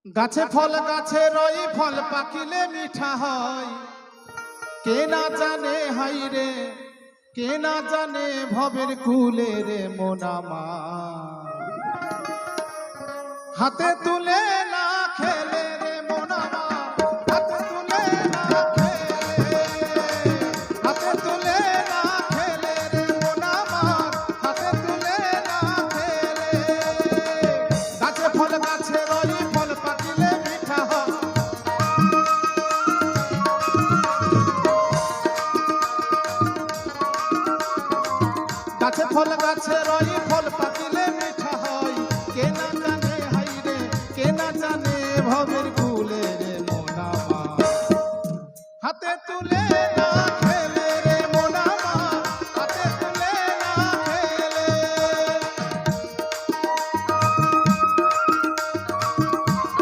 গাছে ফল গাছে রই ফল পাকিলে মিঠা হয়। কে না জানে হাই রে, কে না জানে ভবের কুলে রে মন আমার। হাতে তুলে না খেলে রে মন আমার, হাতে তুলে না খেলে, হাতে তুলে না খেলে রে মন আমার, হাতে তুলে না খেলে। গাছে ফল গাছে রই ফল পাকিলে মিঠা হয়। গাছে ফল গাছে রই ফল পাকিলে মিঠা হয়। কে না জানে হাই রে, কে না জানে ভবের কুলে রে মন আমার। হাতে তুলে